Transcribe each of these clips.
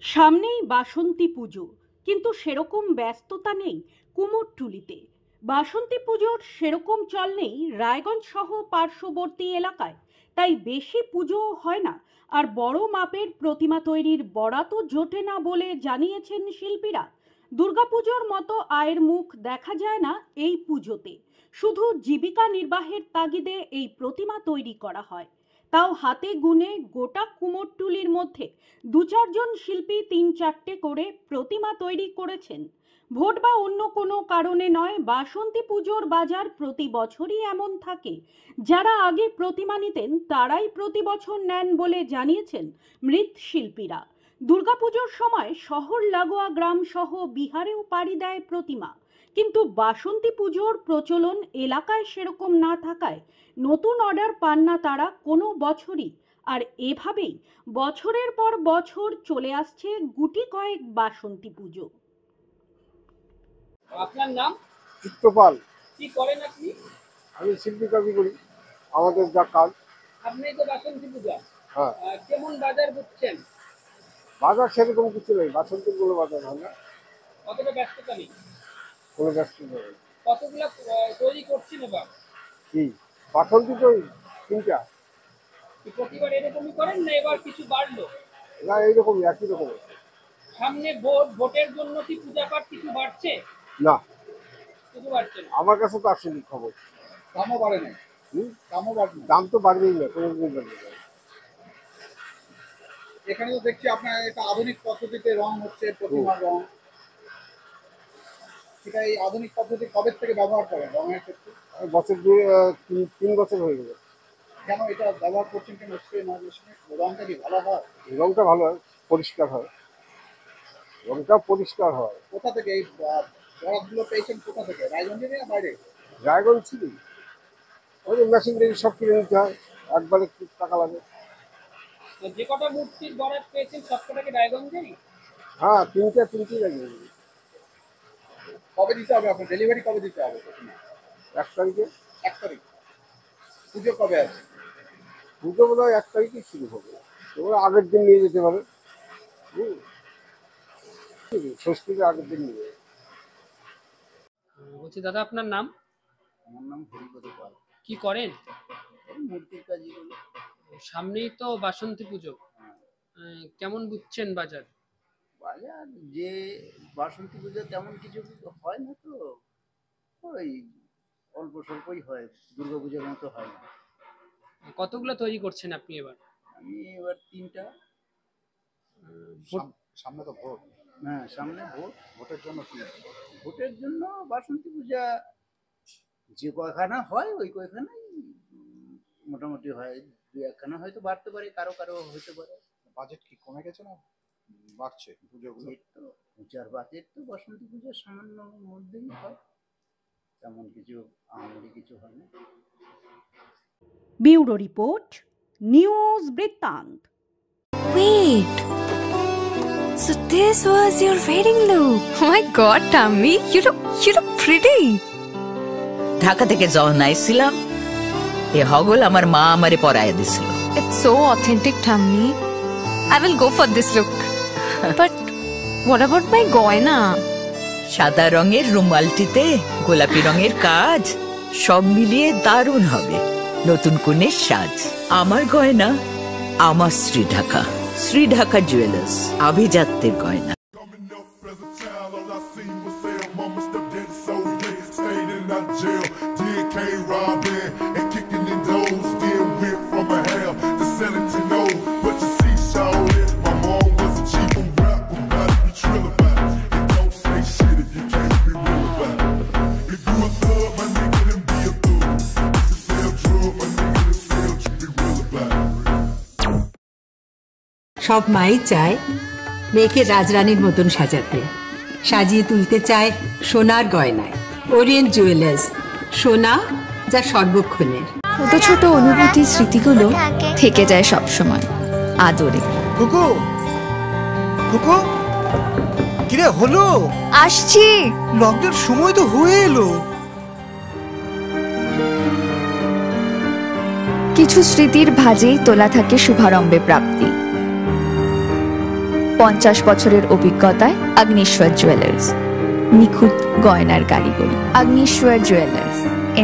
সামনেই বাসন্তী পুজো, কিন্তু সেরকম ব্যস্ততা নেই কুমোরটুলিতে। বাসন্তী পুজোর সেরকম চল নেই রায়গঞ্জ সহ পার্শ্ববর্তী এলাকায়, তাই বেশি পুজো হয় না। আর বড় মাপের প্রতিমা তৈরির বরাতও জোটে না বলে জানিয়েছেন শিল্পীরা। দুর্গাপুজোর মতো আয়ের মুখ দেখা যায় না এই পুজোতে। শুধু জীবিকা নির্বাহের তাগিদে এই প্রতিমা তৈরি করা হয়, তাও হাতে গুনে গোটা কুমোরটুলির মধ্যে দু চারজন শিল্পী তিন চারটে করে প্রতিমা তৈরি করেছেন। ভোট বা অন্য কোনো কারণে নয়, বাসন্তী পুজোর বাজার প্রতি বছরই এমন থাকে। যারা আগে প্রতিমা নিতেন তারাই প্রতি বছর নেন বলে জানিয়েছেন মৃৎশিল্পীরা। দুর্গাপুজোর সময় শহর লাগোয়া গ্রাম সহ বিহারেও পাড়ি দেয় প্রতিমা, কিন্তু বাসন্তী পুজোর প্রচলন এলাকায় সেরকম না থাকায় নতুন অর্ডার পান না তারা কোনো বছরই। আর এভাবেই বছরের পর বছর চলে আসছে গুটি কয়েক বাসন্তী পুজো। আপনার নাম? চিত্রপাল। কি করেন আপনি? আমি শিল্পী কাজ করি, আমাদের যা কাজ। আপনি তো বাসন্তী পূজা, হ্যাঁ, কেমন বাজার বুঝছেন? বাজার সেরকম কিছু নেই, বাসন্তী কোনো বাজার হয় না, কতটা ব্যস্ততা নেই? কোনো ব্যস্ত নেই। কতগুলা তৈরি করছেন এবার? কি বাসন্তী তো তিনটা কি প্রতিবার এরকমই করেন না এবার কিছু বাড়লো? না, এইরকমই একই রকম। সামনে ভোট, ভোটের জন্য কি পূজা পাঠ কিছু বাড়ছে? না, কিছু বাড়ছে না। আমার কাছে তো আসেনি খবর। দামও বাড়ে নাই। দামও বাড়বে না। দাম তো বাড়বেই না, কোনো দিন বাড়বে না। এখানে তো দেখছি আপনার এটা আধুনিক পদ্ধতিতে রং হচ্ছে, প্রতিমার রং। সেটা এই আধুনিক পদ্ধতি কবে থেকে ব্যবহার করেন রঙের ক্ষেত্রে? বছর তিন বছর হয়ে গেল। কেন এটা ব্যবহার করছেন, কেন স্প্রে না মেশিনে? রংটা কি ভালো হয়? রংটা ভালো হয়, পরিষ্কার হয়, রংটা পরিষ্কার হয়। কোথা থেকে এই বরাতগুলো পেয়েছেন? কোথা থেকে, রায়গঞ্জে না বাইরে? রায়গঞ্জ ছিল, ওই মেশিন দিয়ে সব কিনে নিতে হয়, একবারে খুব টাকা লাগে। তো যে কটা মূর্তির বরাত পেয়েছেন সব কটাকে রায়গঞ্জেই? হ্যাঁ, তিনটেই লাগে। কবে দিতে হবে আপনার? ডেলিভারি কবে দিতে হবে? 1 তারিখে। 1 তারিখ। পুজো কবে আছে? পুজো বোধ হয় 1 তারিখেই শুরু হবে, তোমরা আগের দিন নিয়ে যেতে পারে। ষষ্ঠীর আগের দিন নিয়ে যাবে। বলছি দাদা, আপনার নাম? আমার নাম হরিপদ পাল। কি করেন? মূর্তির কাজই করি। সামনেই তো বাসন্তী পুজো, কেমন বুঝছেন বাজার? বাজার যে বাসন্তী পুজো তেমন কিছু হয় না, তো ওই অল্প স্বল্পই হয়, দুর্গা পুজোর মতো হয় না। কতগুলো তৈরি করছেন আপনি এবার? আমি এবার 3টা। সামনে তো ভোট। হ্যাঁ, সামনে ভোট। ভোটের জন্য কি? ভোটের জন্য বাসন্তী পূজা যে কয়খানা হয় ওই কয়খানাই মোটামুটি হয়। 2-1খানা হয়তো বাড়তে পারে, কারো কারো হতে পারে। বাজেট কি কমে গেছে না বাড়ছে পুজোগুলো? তো পূজার বাজেট তো বাসন্তী পূজার সামান্য মধ্যেই হয়, তেমন কিছু আহামরি কিছু হয় না। ব্যুরো রিপোর্ট, নিউজ বৃত্তান্ত। Wait, so this was your wedding look? Oh my god, Tammy, you look pretty. Dhaka থেকে যখন আইছিলাম এ হগল আমার মা আমারে পরায় দিছিল। It's so authentic, Tammy. I will go for this look. But what about my goina? সাদা রঙের রুমালটিতে গোলাপি রঙের কাজ, সব মিলিয়ে দারুণ হবে নতুন কনের সাজ। আমার গয়না আমার শ্রীঢাকা, শ্রীঢাকা জুয়েলার্স, আভিজাত্যের গয়না। সব মাই চায় মেয়েকে রাজরানীর মতন সাজাতে, সাজিয়ে তুলতে চায় সোনার গয়নায়। ওরিয়েন্ট জুয়েলার্স, সোনা যা সর্বক্ষণের। ছোট ছোট অনুভূতি, স্মৃতিগুলো থেকে যায় সব সময় আদরে। কুকু কুকু, কিরে হলো? আসছি। লকডাউন সময় তো হয়ে এলো। কিছু স্মৃতির ভাজেই তোলা থাকে শুভারম্ভে প্রাপ্তি। 50 বছরের অভিজ্ঞতায় আগ্নেশ্বর জুয়েলার্স, নিখুঁত গয়নার কারিগরি। Agneshwar jewellers,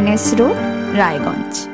NS road, Raiganj.